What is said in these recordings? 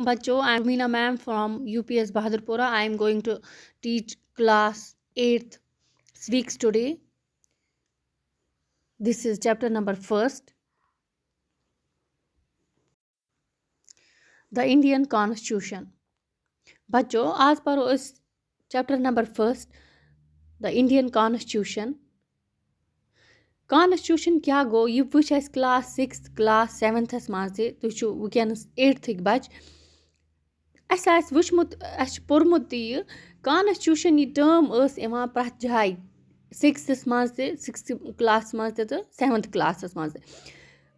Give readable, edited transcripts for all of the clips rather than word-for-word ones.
Bacho, I'm Meena ma'am from UPS Bahadurpura. I am going to teach class 8th civics today. This is chapter number 1st, the Indian Constitution. Bacho, आज पढ़ो इस chapter number 1st, the Indian Constitution. Constitution क्या गो ये वुच अस class 6th class 7th माज ते तुझ वुकस 8th बच अस वुचमुत अस पोर्मुत यह कॉन्स्टिट्यूशन यह टर्म प्रथ जाए 6th मज ते 6th क्लास मज ते 7th क्लास मज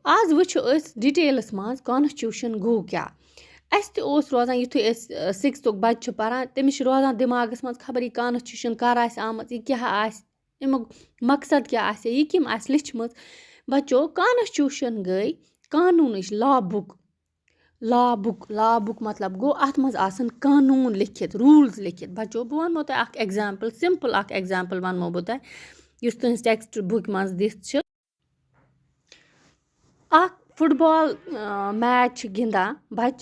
आज वुचो डिटेल्स मज कॉन्स्टिट्यूशन गो क्या अस रोजान युथु 6th बच्चे परान तमिस रोजान दिमागस मज खबर यह कॉन्स्टिट्यूशन कर आमत यह क्या अमुक मकसद क्या यह कम लिखम बच्चो कॉन्स्टिट्यूशन गई कानून लॉ बुक मतलब गो अत मज आसन कानून लिखित रूल्स लिखित बच्चो बह वनमो तुम अख एग्जाम्पल सिंपल अख एग्जाम्पल वनमो बह तुम युस तुहस टेक्स्ट बुक मज दिथ अख फुटबॉल मैच गिंदान बच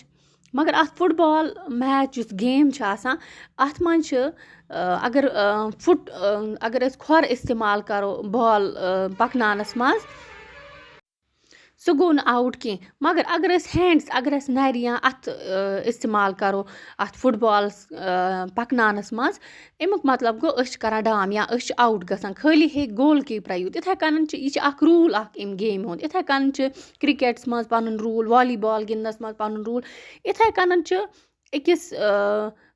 मगर अत फुटबॉल मैच जुस गेम आसान अत मज अगर खोर इस्तेमाल करो बॉल पकनानस मज सह गो आउट कह मगर अगर हैंड्स अगर नर या अथ इस्तेमाल करो अथ फुटबॉल पकनानस मज अमुक मतलब गो करान डाम या आउट गसान खाली हे गोल कीपर यूत इथे कन यह रूल अम गेम हुंद इथे कन क्रिकेट्स मज पन रूल वॉलीबॉल गिंदनस मज पन रूल इथे कन अकिस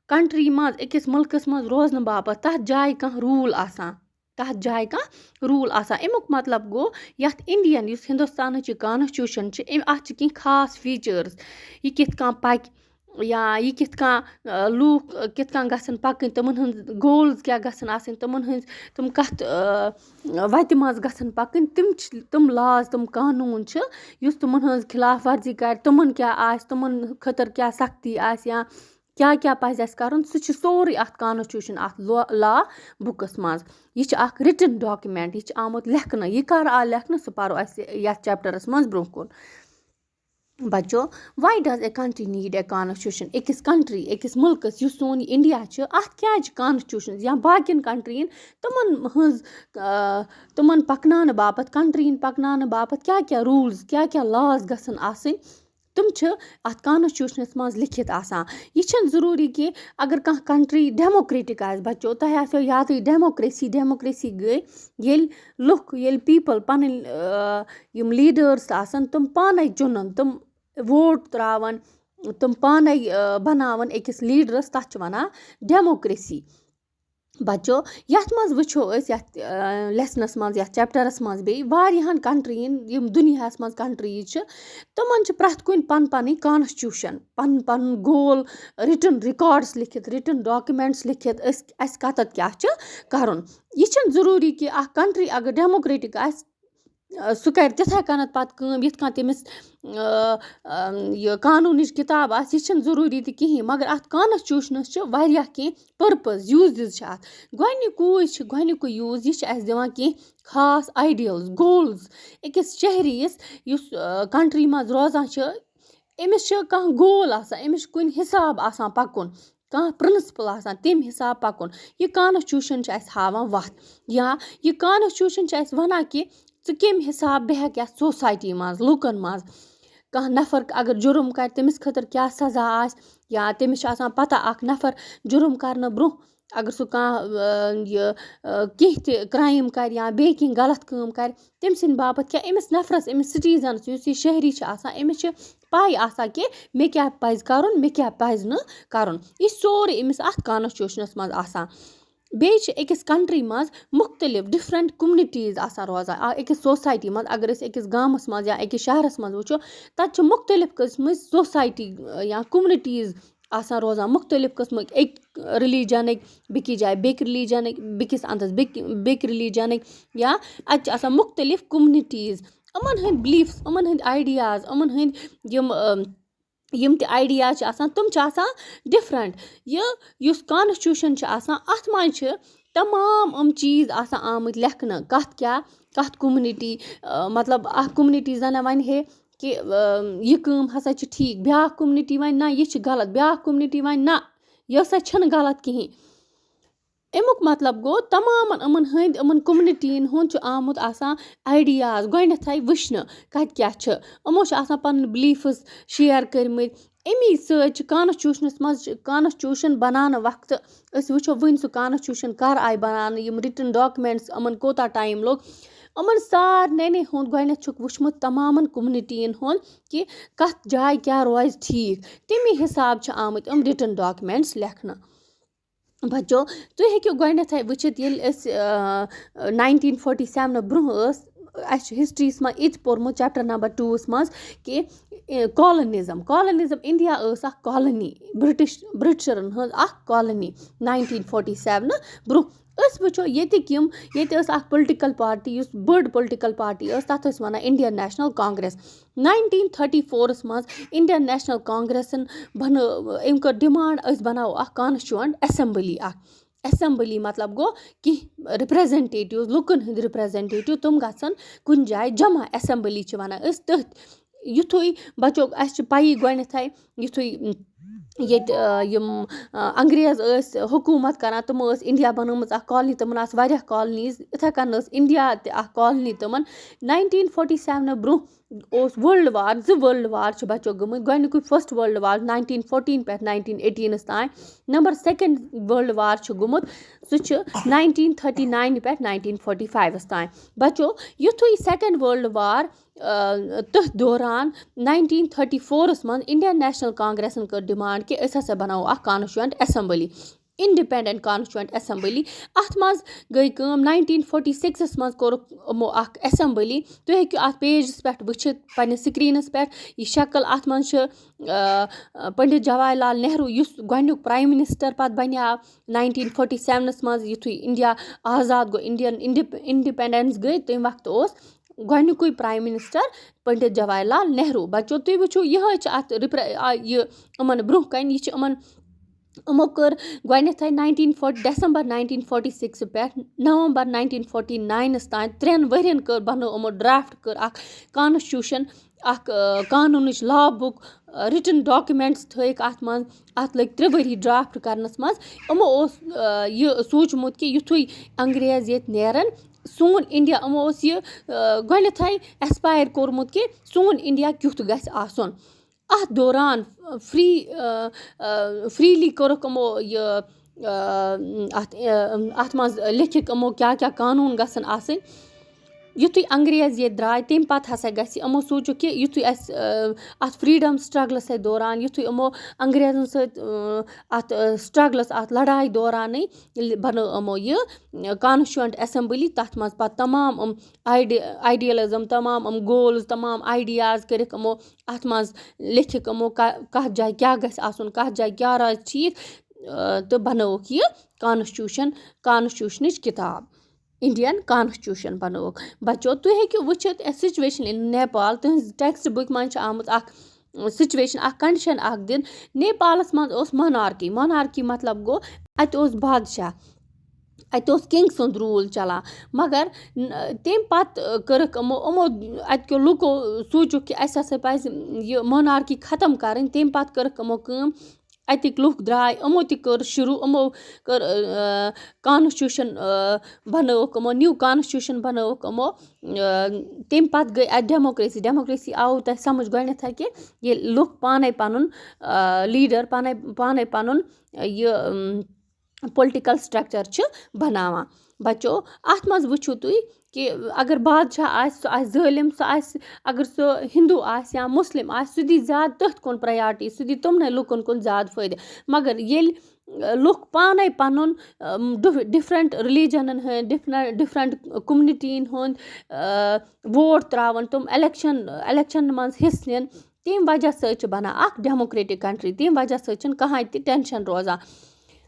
कंट्री मज अकिस मुल्कस मज रोजन बापत तथ जाय कह रूल आसान तथ जाय कह रूल आसान अमुक मतलब गो यथ इंडियन युस हिंदुस्तान कॉन्स्टिट्यूशन अत कह खास फीचर्स यह कित कन पक या यह कित कन लूक कित कन गसन पकन तमन हंद गोल्स क्या गसन आसन तमन हंद तम कत वत मज गसन पकन तम लाज तम कानून युस तमन हंज खिलाफ वर्जी कर तमन क्या तमन खतर क्या सख्ती या क्या पज अस करन सह सोरे अत कॉन्स्टिट्यूशन अत लॉ बुकस मज यह रिटन डॉक्यूमेंट यह आमुत लेखन यह कर आ लेखन सह परो अस यथ चैप्टरस मज ब्रोह कुन बच्चो why does a country need a constitution अकिस कंट्री अकिस मुल्कस युस सोन इंडिया अत क्या कॉन्स्टिट्यूशन या बाकियन कंट्रीन तमन हंज तमन पकनान बापत कंट्रीन पकनान बापत क्या रूल्स क्या लॉज गसन आसन तुम अत कॉन्स्टिट्यूशनस मज लिखित आसान यह जरूरी कि अगर कह कंट्री डेमोक्रेटिक आस बच्चो तह आसो याद डेमोक्रेसी गई येल लुक येल पीपल पन यम लीडर्स आसन तुम पाने चुनन तुम वोट त्रावन तुम पाने बनावन अकिस लीडरस तथ वनान डेमोक्रेसी बच्चो यथ मज वुचो यथ लेसनस मज यथ चैप्टरस मज बे वारियाहन कंट्रीन यम दुनियाहस मज कंट्रीज तमन प्रथ कुन पन पन कॉन्स्टिट्यूशन पन पन गोल रिटन रिकॉर्ड्स लिखित रिटन डॉक्यूमेंट्स लिखित अस कतत क्या करन यह जरूरी कि अ कंट्री अगर डेमोक्रेटिक आस सह कर तिथे कनत पत कम यथ कन तमिस यह कानूनिच किताब आस यह जरूरी तह कहीं मगर अत कॉन्स्टिट्यूशनस वारियाह कह पर्पस यूजेस अत गोनिकु यूज यह अस दिवान कह खास आइडियल्स गोल्स अकिस शहरीस युस कंट्री मज रोजान अमिस कह गोल आसान अमिस कुन हिसाब आसान पकुन कह प्रिंसिपल आसान तम हिसाब पकुन यह कॉन्स्टिट्यूशन अस हावान वत या यह कॉन्स्टिट्यूशन अस वनान कि कम हिसाब बह हेक सोसाइटी मज लूकन मज कह नफर अगर जुर्म कर तमिस खतर क्या सजा आस या तमिस पता अख नफर जुर्म करने ब्रोह अगर सह कह क्राइम कर या बे कह गलत काम कर तम सिंद बापत क्या अमिस नफरस अमिस सिटीजनस युस यह शहरी अमिस पाई आसान कि मे क्या पज करन मे क्या पज न करन यह सोरे अमिस अत कॉन्स्टिट्यूशनस मज आसान बेच अकिस कंट्री मज मुख्तलिफ डिफरेंट कम्युनिटीज आसान रोजान अकिस सोसाइटी मज अगर अकिस गामस मज या अकिस शहरस मज वुचो तत मुख्तलिफ किस्म सोसाइटी या कम्युनिटीज आसान रोजान मुख्तलिफ किस्म एक रिलीजन बिकी जाए बेक रिलीजन बिकिस अंदस बेक रिलीजन या अत आसान मुख्तलिफ कम्युनिटीज अमन हंद बिलीफ्स अमन हंद आइडियाज अमन हंद यम ते आइडियाज आसान तुम डिफरेंट युस कॉन्स्टिट्यूशन आसान अत मज तमाम चीज आसान आमत लेखन कत क्या कत कम्युनिटी मतलब कम्युनिटी जन वन हे کہِ یہِ کٲم ہسا چھِ ٹھیٖک بیٛاکھ کوٚمنِٹی وَنہِ نہ یہِ چھِ غلط بیٛاکھ کوٚمنِٹی وَنہِ نہ یہِ ہسا چھِنہٕ غلط کِہیٖنۍ اَمیُک مطلب گوٚو تمامَن یِمَن کوٚمنِٹیَن ہُنٛد چھُ آمُت آسان آیڈِیاز گۄڈنٮ۪تھٕے وٕچھنہٕ کَتہِ کیٛاہ چھِ یِمو چھِ آسان پَنٕنۍ بِلیٖفٕز شِیَر کٔرۍمٕتۍ اَمی سۭتۍ چھِ کانَسٹیوٗشنَس منٛز کانَسٹیوٗشَن بَناونہٕ وقتہٕ أسۍ وٕچھو وٕنۍ سُہ کانَسٹیوٗشَن کَر آیہِ بَناونہٕ یِم رِٹٕن ڈاکِمٮ۪نٛٹٕس یِمَن کوٗتاہ ٹایم لوٚگ یِمَن سارنٕے ہُنٛد گۄڈنٮ۪تھ چھُکھ وٕچھمُت تمامَن کوٚمنِٹیَن ہُنٛد کہِ کَتھ جایہِ کیٛاہ روزِ ٹھیٖک تَمی حِساب چھِ آمٕتۍ یِم رِٹٕن ڈاکِمٮ۪نٛٹٕس لیکھنہٕ بَچو تُہۍ ہیٚکِو گۄڈنٮ۪تھٕے وٕچھِتھ ییٚلہِ أسۍ 1947 برٛونٛہہ اَسہِ چھُ ہِسٹرٛیٖیَس منٛز یہِ تہِ پوٚرمُت چَپٹَر نمبر 2 وَس منٛز کہِ کالنِزم اِنڈیا ٲس اَکھ کالنی بِرٛٹِشَرَن ہٕنٛز اَکھ کالنی 1947 برٛونٛہہ أسۍ وٕچھو ییٚتہِ ٲس اَکھ پُلٹِکَل پارٹی یُس بٔڑ پُلٹِکَل پارٹی ٲس تَتھ ٲسۍ وَنان اِنڈیَن نیشنَل کانٛگرٮ۪س 1934 منٛز اِنڈیَن نیشنَل کانٛگرٮ۪سَن أمۍ کٔر ڈِمانٛڈ أسۍ بَناوو اَکھ کانَسٹیوٗوَنٛٹ اٮ۪سَمبٔلی مطلب گوٚو کینٛہہ رِپرٛٮ۪زٮ۪نٹیٹِوٕز لُکَن ہٕنٛدۍ رِپرٛٮ۪زٮ۪نٹیٹِو تِم گژھن کُنہِ جایہِ جمع اٮ۪سَمبٔلی چھِ وَنان أسۍ تٔتھۍ یُتھُے بَچو اَسہِ چھِ پَیی گۄڈنٮ۪تھٕے یُتھُے ییٚتہِ یِم انٛگریز ٲسۍ حکوٗمت کَران تِمو ٲس اِنڈیا بَنٲومٕژ اَکھ کالنی تِمَن آسہٕ واریاہ کالنیٖز یِتھَے کٔنۍ ٲس اِنڈیا تہِ اَکھ کالنی تِمَن 1947 برٛونٛہہ اوس وٲلڈٕ وار 2 وٲلڈٕ وار چھِ بَچو گٔمٕتۍ گۄڈنیُکُے فٔسٹ وٲلڈٕ وار 1914 پٮ۪ٹھ 1918 تانۍ نمبر 2nd وٲلڈٕ وار چھُ گوٚمُت سُہ چھُ 1939 پٮ۪ٹھ 1945 تانۍ بَچو یُتھُے 2nd وٲلڈٕ وار تٔتھۍ دوران 1934 منٛز اِنڈیَن نیشنَل کانٛگرٮ۪سَن کٔر ڈِمانٛڈ کہِ أسۍ ہسا بَناوو اَکھ کانَسٹیوٗوَنٛٹ اٮ۪سَمبٔلی اِنڈِپٮ۪نٛڈٮ۪نٛٹ کانَسٹیوٗوَنٛٹ اٮ۪سَمبٔلی اَتھ منٛز گٔے کٲم 1946 منٛز کوٚرُکھ یِمو اَکھ اٮ۪سَمبٔلی تُہۍ ہیٚکِو اَتھ پیجَس پٮ۪ٹھ وٕچھِتھ پنٛنِس سِکریٖنَس پٮ۪ٹھ یہِ شکٕل اَتھ منٛز چھِ پنٛڈِت جواہر لال نہروٗ یُس گۄڈنیُک پرٛایِم مِنِسٹَر پَتہٕ بَنیٛاو 1947 منٛز یُتھُے اِنڈیا آزاد گوٚو اِنڈِپٮ۪نٛڈٮ۪نٕس گٔے تمہِ وقتہٕ اوس گۄڈنیُکُے پرٛایِم مِنِسٹَر پنٛڈِت جواہر لال نہروٗ بَچو تُہۍ وٕچھِو یِہوٚے چھِ اَتھ یہِ یِمَن برٛونٛہہ کَنہِ یہِ چھِ یِمو کٔر گۄڈنٮ۪تھٕے ڈٮ۪سَمبر 1946 پٮ۪ٹھ نومبر 1949 تانۍ 3 ؤرِیَن بَنٲو یِمو ڈرٛافٹ کٔر اَکھ کانَسٹیوٗشَن اَکھ قانوٗنٕچ لا بُک رِٹٕن ڈاکِمٮ۪نٛٹٕس تھٲیِکھ اَتھ منٛز اَتھ لٔگۍ 3 ؤری ڈرٛافٹ کَرنَس منٛز یِمو اوس یہِ سوٗنٛچمُت کہِ یُتھُے انٛگریز ییٚتہِ نیرَن سون اِنڈیا یِمو اوس یہِ گۄڈنٮ۪تھٕے اٮ۪سپایر کوٚرمُت کہِ سون اِنڈیا کیُتھ گژھِ آسُن اَتھ دوران فرٛیٖلی کوٚرُکھ یِمو یہِ اَتھ منٛز لیکھِکھ یِمو کیٛاہ کیٛاہ قانوٗن گژھن آسٕنۍ یُتھُے انٛگریز ییٚتہِ درٛاے تمہِ پَتہٕ ہَسا گژھِ یِمو سوٗنٛچُکھ کہِ یُتھُے اَسہِ اَتھ فرٛیٖڈَم سٹرٛگلَس سۭتۍ دوران یُتھُے یِمو انٛگریزَن سۭتۍ اَتھ سٹرٛگلَس اَتھ لڑایہِ دورانٕے ییٚلہِ بَنٲو یِمو یہِ کانَسٹیوٗوَنٛٹ اٮ۪سَمبٔلی تَتھ منٛز پَتہٕ تمام یِم آیڈِیَلِزم تمام یِم گولٕز تمام آیڈِیاز کٔرِکھ یِمو اَتھ منٛز لیکھِکھ یِمو کَتھ جایہِ کیٛاہ گژھِ آسُن کَتھ جایہِ کیٛاہ روزِ ٹھیٖک تہٕ بَنٲوٕکھ یہِ کانَسٹیوٗشنٕچ کِتاب اِنڈیَن کانَسٹیوٗشَن بَنٲوٕکھ بَچو تُہۍ ہیٚکِو وٕچھِتھ سُچویشَن اِن نیپال تُہٕنٛز ٹٮ۪کسٹ بُکہِ منٛز چھِ آمٕژ اَکھ سُچویشَن اَکھ کَنڈِشَن اَکھ دِنہٕ نیپالَس منٛز اوس مونارکی مطلب گوٚو اَتہِ اوس بادشاہ اَتہِ اوس کِنٛگ سُنٛد روٗل چَلان مگر تمہِ پَتہٕ کٔرٕکھ یِمو اَتہِ کیو لُکو سوٗنٛچُکھ کہِ اَسہِ ہَسا پَزِ یہِ مونارکی ختم کَرٕنۍ تمہِ پَتہٕ کٔرٕکھ یِمو کٲم اَتِکۍ لُکھ درٛاے یِمو تہِ کٔر شروٗع یِمو کٔر کانَسٹیوٗشَن بَنٲوٕکھ یِمو نِو کانَسٹیوٗشَن بَنٲوٕکھ یِمو تمہِ پَتہٕ گٔے اَتہِ ڈٮ۪موکرٛیسی آوٕ تۄہہِ سَمٕجھ گۄڈنٮ۪تھٕے کہِ ییٚلہِ لُکھ پانَے پَنُن لیٖڈَر پانَے پَنُن یہِ پُلٹِکَل سٹرٛکچَر چھِ بَناوان بَچو اَتھ منٛز وٕچھِو تُہۍ کہِ اگر بادشاہ آسہِ سُہ آسہِ ظٲلِم سُہ آسہِ اگر سُہ ہِندوٗ آسہِ یا مُسلِم آسہِ سُہ دی زیادٕ تٔتھۍ کُن پرٛیارٹی سُہ دی تِمنٕے لُکَن کُن زیادٕ فٲیدٕ مگر ییٚلہِ لُکھ پانَے پَنُن ڈِفرَنٛٹ رِلیٖجَنَن ہٕنٛدۍ ڈِفرَنٛٹ کوٚمنِٹیَن ہُنٛد ووٹ ترٛاوَن تِم اٮ۪لٮ۪کشَن منٛز حِصہٕ نِن تمہِ وجہ سۭتۍ چھِ بَنان اَکھ ڈٮ۪موکرٛیٹِک کَنٹرٛی تمہِ وجہ سۭتۍ چھِنہٕ کٕہۭنۍ تہِ ٹٮ۪نشَن روزان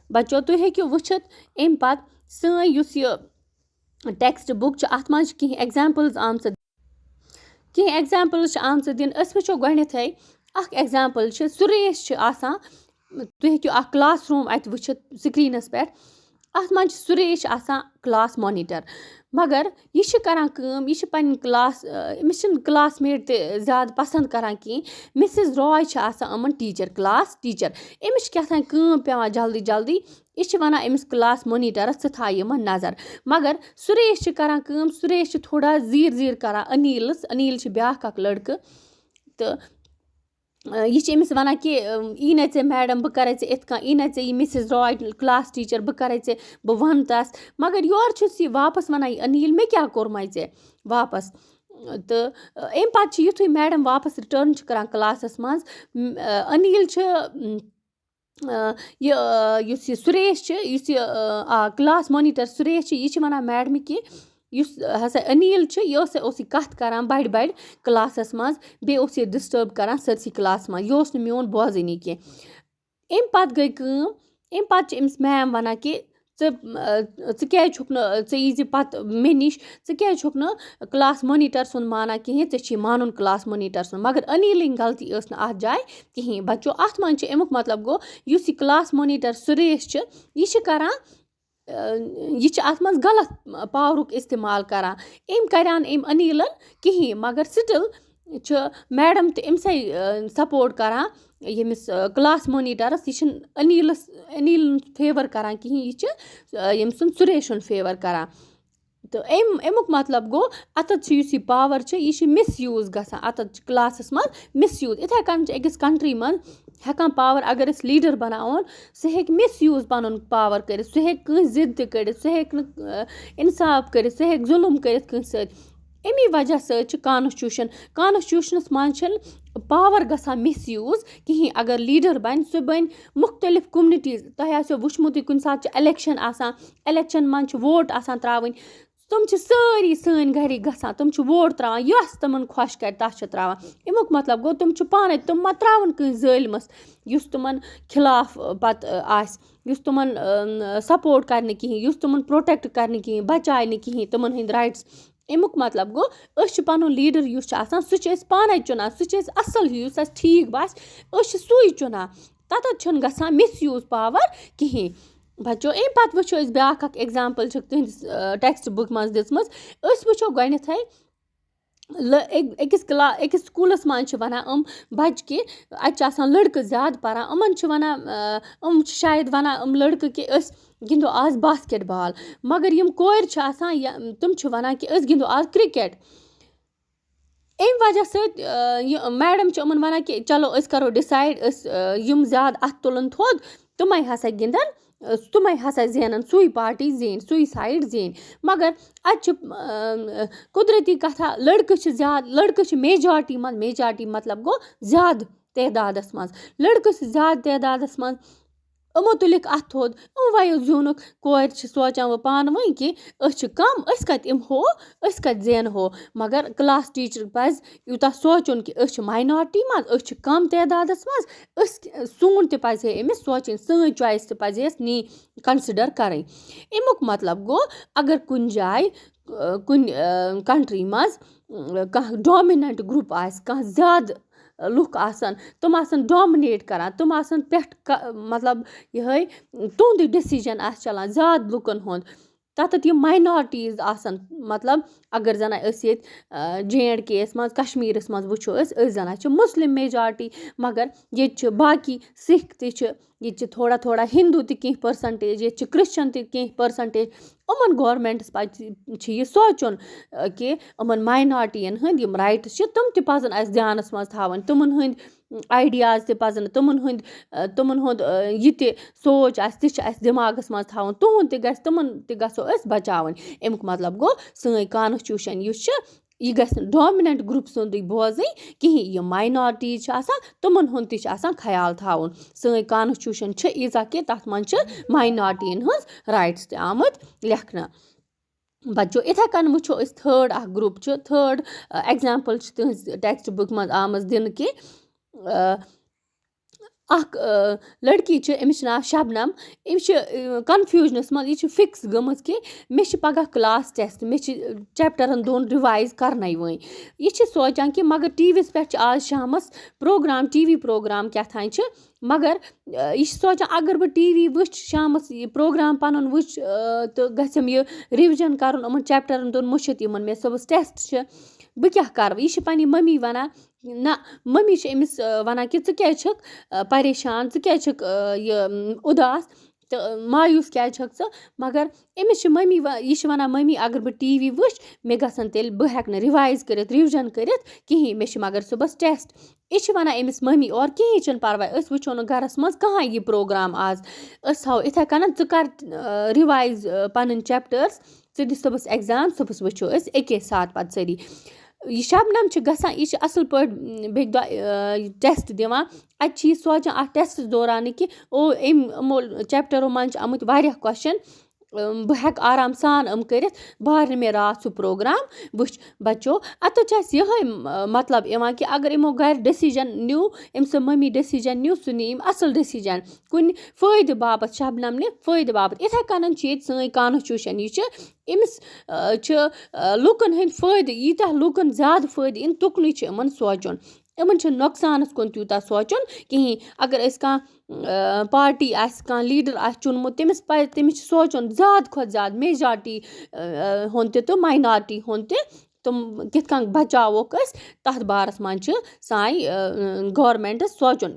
بَچو تُہۍ ہیٚکِو وٕچھِتھ امہِ پَتہٕ سٲنۍ یُس یہِ ٹٮ۪کسٹ بُک چھِ اَتھ منٛز چھِ کینٛہہ اٮ۪گزامپٕلز آمژٕ دِنہٕ أسۍ وٕچھو گۄڈنٮ۪تھٕے اَکھ اٮ۪گزامپٕل چھِ سُریش چھِ آسان تُہۍ ہیٚکِو اَکھ کٕلاس روٗم اَتہِ وٕچھِتھ سِکریٖنَس پٮ۪ٹھ اَتھ منٛز چھِ سُریش آسان کٕلاس مانیٖٹَر مگر یہِ چھِ کَران کٲم یہِ چھِ پنٕنۍ کٕلاس أمِس چھِنہٕ کٕلاس میٹ تہِ زیادٕ پَسنٛد کَران کِہیٖنۍ مِسِز راے چھِ آسان یِمَن ٹیٖچَر کٕلاس ٹیٖچَر أمِس چھِ کیٛاہ تام کٲم پٮ۪وان جلدی جلدی یہِ چھِ وَنان أمِس کٕلاس مانیٖٹَرَس ژٕ تھاو یِمَن نظر مگر سُریش چھِ کَران کٲم سُریش چھِ تھوڑا زیٖر زیٖر کَران أنیٖل چھِ بیٛاکھ اَکھ لٔڑکہٕ تہٕ یہِ چھِ أمِس وَنان کہِ ای نَے ژےٚ میڈم بہٕ کَرے ژےٚ یِتھ کٔنۍ ای نَے ژےٚ یہِ مِسِز راے کٕلاس ٹیٖچَر بہٕ کَرے ژےٚ بہٕ وَنہٕ تَس مگر یورٕ چھُس یہِ واپَس وَنان یہِ أنیٖل مےٚ کیٛاہ کوٚرمَے ژےٚ واپَس تہٕ اَمہِ پَتہٕ چھِ یُتھُے میڈم واپَس رِٹٲرٕن چھِ کَران کٕلاسَس منٛز أنیٖل چھِ یُس یہِ سُریش چھِ یُس یہِ کٕلاس مانیٖٹَر سُریش چھِ یہِ چھِ وَنان میڈمہِ کہِ یُس ہسا أنیٖل چھِ یہِ اوس یہِ کَتھ کَران بَڑِ کٕلاسَس منٛز بیٚیہِ اوس یہِ ڈِسٹٲرٕب کَران سٲرسٕے کٕلاسَس منٛز یہِ اوس نہٕ میون بوزٲنی کینٛہہ اَمہِ پَتہٕ گٔے کٲم اَمہِ پَتہٕ چھِ أمِس میم وَنان کہِ ژٕ کیٛازِ چھُکھ نہٕ ژٕ ییٖزِ پَتہٕ مےٚ نِش ژٕ کیٛازِ چھُکھ نہٕ کٕلاس مانیٖٹَر سُنٛد مانان کِہیٖنۍ ژےٚ چھی مانُن کٕلاس مانیٖٹَر سُنٛد مگر أنیٖلٕنۍ غلطی ٲس نہٕ اَتھ جایہِ کِہیٖنۍ بَچو اَتھ منٛز چھِ اَمیُک مطلب گوٚو یُس یہِ کٕلاس مانیٖٹَر سُریش چھِ یہِ چھِ کَران یہِ چھِ اَتھ منٛز غلط پاورُک اِستعمال کَران أمۍ کَریٛا نہٕ أمۍ أنیٖلَن کِہیٖنۍ مگر سِٹٕل چھِ میڈم تہِ أمسٕے سپوٹ کَران ییٚمِس کٕلاس مانیٖٹَرَس یہِ چھِنہٕ أنیٖلَن فیوَر کَران کِہیٖنۍ یہِ چھِ ییٚمۍ سُنٛد سُریشُن فیوَر کَران تہٕ اَمیُک مطلب گوٚو اَتَتھ چھِ یُس یہِ پاوَر چھِ یہِ چھِ مِس یوٗز گژھان اَتَتھ چھِ کٕلاسَس منٛز مِس یوٗز یِتھَے کٔنۍ چھِ أکِس کَنٹرٛی منٛز ہٮ۪کان پاوَر اگر أسۍ لیٖڈَر بَناوون سُہ ہیٚکہِ مِس یوٗز پَنُن پاوَر کٔرِتھ سُہ ہیٚکہِ کٲنٛسہِ ضِد تہِ کٔڑِتھ سُہ ہیٚکہِ نہٕ اِنصاف کٔرِتھ سُہ ہیٚکہِ ظُلم کٔرِتھ کٲنٛسہِ سۭتۍ اَمی وجہ سۭتۍ چھِ کانسٹیوٗشنَس منٛز چھِنہٕ پاوَر گژھان مِس یوٗز کِہیٖنۍ اگر لیٖڈَر بَنہِ سُہ بَنہِ مُختلِف کوٚمنِٹیٖز تۄہہِ آسیو وٕچھمُتٕے کُنہِ ساتہٕ چھِ اٮ۪لٮ۪کشَن آسان اٮ۪لٮ۪کشَن منٛز چھِ ووٹ آسان ترٛاوٕنۍ تِم چھِ سٲری سٲنۍ گَرِکۍ گژھان تِم چھِ ووٹ ترٛاوان یۄس تِمَن خۄش کَرِ تَتھ چھِ ترٛاوان اَمیُک مطلب گوٚو تِم چھِ پانَے تِم ما ترٛاوَن کٲنٛسہِ ظٲلمَس یُس تِمَن خِلاف پَتہٕ آسہِ یُس تِمَن سپوٹ کَرِ نہٕ کِہیٖنۍ یُس تِمَن پرٛوٹٮ۪کٹ کَرِ نہٕ کِہیٖنۍ بَچاے نہٕ کِہیٖنۍ تِمَن ہٕنٛدۍ رایٹٕس اَمیُک مطلب گوٚو أسۍ چھِ پَنُن لیٖڈَر یُس چھُ آسان سُہ چھِ أسۍ پانَے چُنان سُہ چھِ أسۍ اَصٕل یُس اَسہِ ٹھیٖک باسہِ أسۍ چھِ سُے چُنان تَتَتھ چھُنہٕ گژھان مِس یوٗز پاوَر کِہیٖنۍ بَچو اَمہِ پَتہٕ وٕچھو أسۍ بیٛاکھ اَکھ اٮ۪گزامپٕل چھِ تُہٕنٛدِس ٹٮ۪کسٹ بُک منٛز دِژمٕژ أسۍ وٕچھو گۄڈنٮ۪تھٕے أکِس سکوٗلَس منٛز چھِ وَنان بَچہِ کہِ اَتہِ چھِ آسان لٔڑکہٕ زیادٕ پَران یِمَن چھِ وَنان چھِ شاید وَنان لٔڑکہٕ کہِ أسۍ گِنٛدو آز باسکٮ۪ٹ بال مگر یِم کورِ چھِ آسان تِم چھِ وَنان کہِ أسۍ گِنٛدو آز کِرٛکٮ۪ٹ اَمہِ وجہ سۭتۍ یہِ میڈم چھِ یِمَن وَنان کہِ چلو أسۍ کَرو ڈِسایڈ أسۍ یِم زیادٕ اَتھٕ تُلَن تھوٚد تِمَے ہسا گِنٛدَن تِمَے ہسا زینَن سُے پارٹی زینہِ سُے سایڈ زینہِ مگر اَتہِ چھِ قُدرتی کَتھاہ لٔڑکہٕ چھِ میجارٹی مطلب گوٚو زیادٕ تعدادَس منٛز لٔڑکہٕ چھِ زیادٕ تعدادَس منٛز یِمو تُلِکھ اَتھٕ تھوٚد وَیو زیوٗنُکھ کورِ چھِ سونٛچان وۄنۍ پانہٕ ؤنۍ کہِ أسۍ چھِ کَم أسۍ کَتہِ یِمہو أسۍ کَتہِ زینہو مگر کٕلاس ٹیٖچَر پَزِ یوٗتاہ سونٛچُن کہِ أسۍ چھِ ماینارٹی منٛز أسۍ چھِ کَم تعدادَس منٛز سون تہِ پَزِ ہے أمِس سونٛچٕنۍ سٲنۍ چویِس تہِ پَزِ اَسہِ کَنسِڈَر کَرٕنۍ اَمیُک مطلب گوٚو اگر کُنہِ جایہِ کُنہِ کَنٹرٛی منٛز کانٛہہ ڈامِنٮ۪نٛٹ گرُپ آسہِ کانٛہہ زیادٕ لُکھ آسَن تِم آسَن ڈامِنیٹ کَران تِم آسَن پٮ۪ٹھ مطلب یِہوٚے تُہُنٛدُے ڈِسیٖجَن آسہِ چلان زیادٕ لُکَن ہُنٛد تَتَتھ یِم ماینارٹیٖز آسَن مطلب اگر زَنہ أسۍ ییٚتہِ JNK یَس منٛز کَشمیٖرَس منٛز وٕچھو أسۍ زَنہ چھِ مُسلِم میجارٹی مگر ییٚتہِ چھِ باقی سِکھ تہِ چھِ ییٚتہِ چھِ تھوڑا ہِندوٗ تہِ کینٛہہ پٔرسَنٹیج ییٚتہِ چھِ کِرٛسچَن تہِ کینٛہہ پٔرسَنٹیج یِمَن گورمٮ۪نٛٹَس پَزِ چھِ یہِ سونٛچُن کہِ یِمَن ماینارٹِیَن ہٕنٛدۍ یِم رایٹٕس چھِ تِم تہِ پَزَن اَسہِ دھیانَس منٛز تھاوٕنۍ تِمَن ہٕنٛدۍ آیڈیاز تہِ پَزَن تِمَن ہُنٛد یہِ تہِ سونٛچ آسہِ تہِ چھِ اَسہِ دٮ۪ماغَس منٛز تھاوُن تُہُنٛد تہِ گژھِ تِمَن تہِ گژھو أسۍ بَچاوٕنۍ اَمیُک مطلب گوٚو سٲنۍ کانسٹیوٗشَن یُس چھِ یہِ گژھِ نہٕ ڈامِنٮ۪نٛٹ گرُپ سُنٛدٕے بوزٕنۍ کِہیٖنۍ یِم ماینارٹیٖز چھِ آسان تِمَن ہُنٛد تہِ چھِ آسان خیال تھاوُن سٲنۍ کانسٹیوٗشَن چھِ ییٖژاہ کہِ تَتھ منٛز چھِ ماینارٹیٖیَن ہٕنٛز رایٹٕس تہِ آمٕتۍ لیکھنہٕ بَچو یِتھَے کٔنۍ وٕچھو أسۍ تھٲڈ اَکھ گرُپ چھُ تھٲڈ اٮ۪گزامپٕل چھِ تٕہٕنٛز ٹٮ۪کسٹ بُک منٛز آمٕژ دِنہٕ کہِ اَکھ لٔڑکی چھِ أمِس چھِ ناو شبنم أمِس چھِ کَنفیوٗجنَس منٛز یہِ چھِ فِکٕس گٔمٕژ کہِ مےٚ چھِ پَگاہ کٕلاس ٹٮ۪سٹ مےٚ چھِ چٮ۪پٹَرَن دۄن رِوایز کَرنَے وٕنۍ یہِ چھِ سونٛچان کہِ مگر ٹی وی یَس پٮ۪ٹھ چھِ آز شامَس پرٛوگرام ٹی وی پرٛوگرام کیٛاہ تھانۍ چھِ مگر یہِ چھِ سونٛچان اگر بہٕ ٹی وی وٕچھِ شامَس یہِ پرٛوگرام پَنُن وٕچھِ تہٕ گژھٮ۪م یہِ رِوِجَن کَرُن یِمَن چٮ۪پٹَرَن دۄن مٔشِتھ یِمَن مےٚ صُبحس ٹٮ۪سٹ چھِ بہٕ کیٛاہ کَرٕ یہِ چھِ پنٛنہِ مٔمی وَنان نہ مٔمی چھِ أمِس وَنان کہِ ژٕ کیٛازِ چھَکھ پریشان ژٕ کیٛازِ چھَکھ یہِ اُداس تہٕ مایوٗس کیٛازِ چھَکھ ژٕ مگر أمِس چھِ مٔمی یہِ چھِ وَنان مٔمی اگر بہٕ ٹی وی وٕچھِ مےٚ گژھن تیٚلہِ بہٕ ہٮ۪کہٕ نہٕ رِوایز کٔرِتھ رِوِجَن کٔرِتھ کِہیٖنۍ مےٚ چھِ مگر صُبحس ٹٮ۪سٹ یہِ چھِ وَنان أمِس مٔمی اورٕ کِہیٖنۍ چھُنہٕ پَرواے أسۍ وٕچھو نہٕ گَرَس منٛز کٕہٕنۍ یہِ پرٛوگرام آز أسۍ تھاوو یِتھَے کَنَن ژٕ کَر رِوایز پَنٕنۍ چٮ۪پٹٲرٕس ژٕ دِ صُبحس اٮ۪گزام صُبحس وٕچھو أسۍ اَکے ساتہٕ پَتہٕ سٲری یہِ شبنم چھِ گژھان یہِ چھِ اَصٕل پٲٹھۍ بیٚکہِ دۄہ ٹٮ۪سٹ دِوان اَتہِ چھِ یہِ سونٛچان اَتھ ٹٮ۪سٹَس دورانٕے کہِ یِمو چٮ۪پٹَرو منٛز چھِ آمٕتۍ واریاہ کوسچن بہٕ ہٮ۪کہٕ آرام سان کٔرِتھ بہٕ نہٕ مےٚ راتھ سُہ پرٛوگرام وٕچھ بَچو اَتَتھ چھِ اَسہِ یِہوٚے مطلب یِوان کہِ اگر یِمو گَرِ ڈٮ۪سِجَن نیوٗ أمۍ سٕنٛز مٔمی ڈٮ۪سِجَن نیوٗ سُہ نی أمۍ اَصٕل ڈٮ۪سِجَن کُنہِ فٲیدٕ باپَتھ شبنم نہِ فٲیدٕ باپَتھ یِتھَے کَنَن چھِ ییٚتہِ سٲنۍ کانسٹیوٗشَن یہِ چھِ أمِس چھِ لُکَن ہٕنٛدۍ فٲیدٕ ییٖتاہ لُکَن زیادٕ فٲیدٕ یِن تُکنُے چھِ یِمَن سونٛچُن یِمَن چھُنہٕ نۄقصانَس کُن تیوٗتاہ سونٛچُن کِہیٖنۍ اگر أسۍ کانٛہہ پارٹی آسہِ کانٛہہ لیٖڈَر آسہِ چُنمُت تٔمِس پَزِ تٔمِس چھِ سونٛچُن زیادٕ کھۄتہٕ زیادٕ میجارٹی ہُنٛد تہِ تہٕ ماینارٹی ہُنٛد تہِ تِم کِتھ کٔنۍ بَچاووکھ أسۍ تَتھ بارَس منٛز چھِ سانہِ گورمٮ۪نٛٹَس سونٛچُن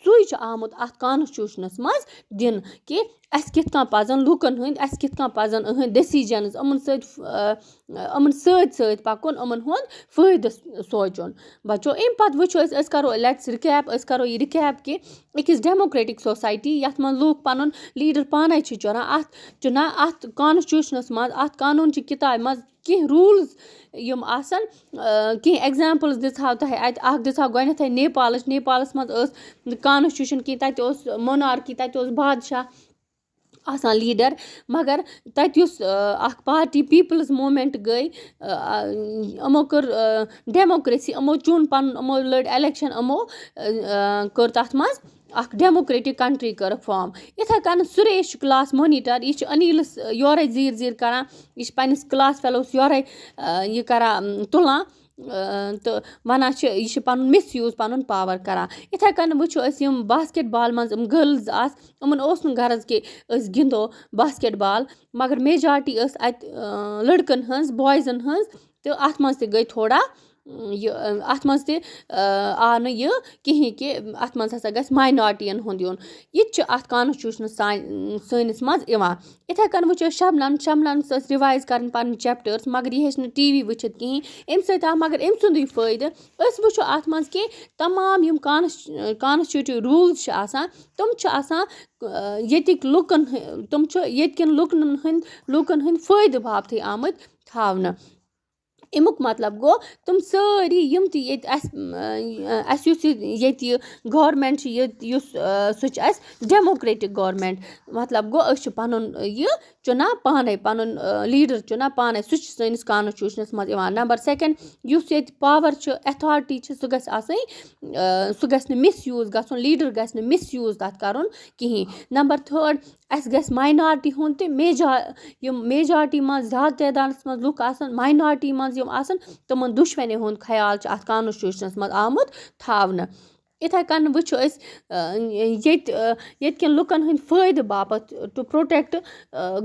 سُے چھُ آمُت اَتھ کانسٹیوٗشنَس منٛز دِنہٕ کہِ اَسہِ کِتھ کٔنۍ پَزَن لُکَن ہٕنٛدۍ اَسہِ کِتھ کٔنۍ پَزَن یِہٕنٛدۍ ڈٮ۪سِجَنٕز یِمَن سۭتۍ پَکُن یِمَن ہُنٛد فٲیدٕ سونٛچُن بَچو اَمہِ پَتہٕ وٕچھو أسۍ کَرو لیٹٕس رِکیپ أسۍ کَرو یہِ رِکیپ کہِ أکِس ڈٮ۪موکرٛیٹِک سوسایٹی یَتھ منٛز لوٗکھ پَنُن لیٖڈَر پانَے چھِ چُنان اَتھ چُنان اَتھ کانسٹیوٗشنَس منٛز اَتھ قانوٗنچہِ کِتابہِ منٛز کینٛہہ روٗلٕز یِم آسَن کینٛہہ اٮ۪گزامپٕلٕز دِژہاو تۄہہِ اَتہِ اَکھ دِژہاو گۄڈنٮ۪تھٕے نیپالَس منٛز ٲس کانسٹیوٗشَن کینٛہہ تَتہِ اوس مونارکی تَتہِ اوس بادشاہ آسان لیٖڈَر مگر تَتہِ یُس اَکھ پارٹی پیٖپلٕز موٗمٮ۪نٛٹ گٔے یِمو کٔر ڈٮ۪موکرٛیسی یِمو چُن پَنُن یِمو لٔڑۍ اٮ۪لٮ۪کشَن یِمو کٔر تَتھ منٛز اَکھ ڈٮ۪موکرٛیٹِک کَنٹرٛی کٔرٕکھ فارم یِتھَے کٔنۍ سُریش چھُ کٕلاس مونیٖٹَر یہِ چھُ أنیٖلَس یورَے زیٖر کَران یہِ چھِ پنٛنِس کٕلاس فٮ۪لوس یورَے یہِ کَران تُلان تہٕ وَنان چھِ یہِ چھِ پَنُن مِس یوٗز پَنُن پاوَر کَران یِتھَے کٔنۍ وٕچھو أسۍ یِم باسکٮ۪ٹ بال منٛز یِم گٔرلٕز آسہٕ یِمَن اوس نہٕ غرض کہِ أسۍ گِنٛدو باسکٮ۪ٹ بال مگر میجارٹی ٲس اَتہِ لٔڑکَن ہٕنٛز بایزَن ہٕنٛز تہٕ اَتھ منٛز تہِ گٔے تھوڑا یہِ اَتھ منٛز تہِ آو نہٕ یہِ کِہیٖنۍ کہِ اَتھ منٛز ہَسا گژھِ ماینارٹِیَن ہُنٛد یُن یہِ تہِ چھُ اَتھ کانسٹیوٗشنَس سٲنِس منٛز یِوان یِتھَے کٔنۍ وٕچھو شبنمَس ٲس رِوایز کَرٕنۍ پَنٕنۍ چٮ۪پٹٲرٕس مگر یہِ ہیٚچ نہٕ ٹی وی وٕچھِتھ کِہیٖنۍ اَمہِ سۭتۍ آو مگر أمۍ سُنٛدٕے فٲیدٕ أسۍ وٕچھو اَتھ منٛز کہِ تمام یِم کانسٹیوٗٹِو روٗلٕز چھِ آسان تِم چھِ آسان ییٚتِکۍ لُکَن تِم چھِ ییٚتہِ کٮ۪ن لُکَن ہٕنٛدۍ فٲیدٕ باپتھٕے آمٕتۍ تھاونہٕ اَمیُک مطلب گوٚو تِم سٲری یِم تہِ ییٚتہِ اَسہِ یُس ییٚتہِ یہِ گورمٮ۪نٛٹ چھِ ییٚتہِ یُس سُہ چھِ اَسہِ ڈٮ۪موکرٛیٹِک گورمٮ۪نٛٹ مطلب گوٚو أسۍ چھِ پَنُن یہِ چُنان پانَے پَنُن لیٖڈَر چُنان پانَے سُہ چھِ سٲنِس کانسٹیوٗشنَس منٛز یِوان نمبر 2 یُس ییٚتہِ پاوَر چھُ اٮ۪تھارٹی چھِ سُہ گژھِ آسٕنۍ سُہ گژھِ نہٕ مِس یوٗز گژھُن لیٖڈَر گژھِ نہٕ مِس یوٗز تَتھ کَرُن کِہیٖنۍ نمبر 3 اَسہِ گژھِ ماینارٹی ہُنٛد تہِ یِم میجارٹی منٛز زیادٕ تعدادَس منٛز لُکھ آسَن ماینارٹی منٛز یِم آسَن تِمَن دُشوَنی ہُنٛد خیال چھُ اَتھ کانسٹیوٗشنَس منٛز آمُت تھاونہٕ یِتھَے کٔنۍ وٕچھو أسۍ ییٚتہِ کٮ۪ن لُکَن ہٕنٛدۍ فٲیدٕ باپَتھ ٹُو پرٛوٹٮ۪کٹ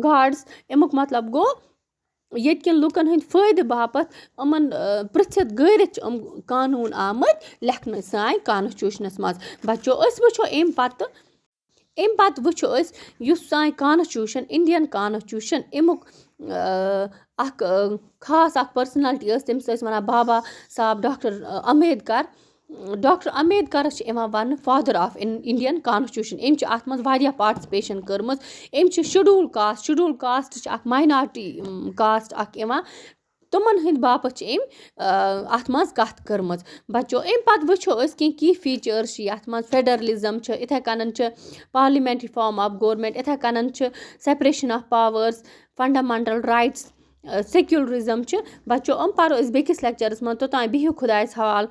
گاڈٕس اَمیُک مطلب گوٚو ییٚتہِ کٮ۪ن لُکَن ہٕنٛدۍ فٲیدٕ باپَتھ یِمَن پِرٛژھِتھ گٲرِتھ چھِ یِم قانوٗن آمٕتۍ لیکھنہٕ سانہِ کانسٹیوٗشنَس منٛز بَچو أسۍ وٕچھو اَمہِ پَتہٕ وٕچھو أسۍ یُس سانہِ کانسٹیوٗشَن اِنڈیَن کانسٹیوٗشَن اَمیُک اَکھ خاص اَکھ پٔرسٕنیلٹی ٲس تٔمِس ٲسۍ وَنان بابا صاحب ڈاکٹر امبیدکَرَس چھِ یِوان وَننہٕ فادَر آف اِنڈیَن کانسٹیوٗشَن أمۍ چھِ اَتھ منٛز واریاہ پاٹِسِپیشَن کٔرمٕژ أمۍ چھِ شُڈوٗل کاسٹ چھِ اَکھ ماینارٹی کاسٹ اَکھ یِوان تِمَن ہٕنٛدۍ باپَتھ چھِ أمۍ اَتھ منٛز کَتھ کٔرمٕژ بَچو اَمہِ پَتہٕ وٕچھو أسۍ کی فیٖچٲرٕس چھِ یَتھ منٛز فٮ۪ڈرلِزم چھِ یِتھَے کٔنَن چھِ پارلِمٮ۪نٛٹری فارم آف گورمٮ۪نٛٹ یِتھَے کٔنَن چھِ سٮ۪پریشَن آف پاوٲرٕس فنڈامنٛٹَل رایٹٕس سیکیوٗلرِزم چھِ بَچو پَرو أسۍ بیٚکِس لیکچَرَس منٛز توٚتام بِہِو خۄدایَس حوال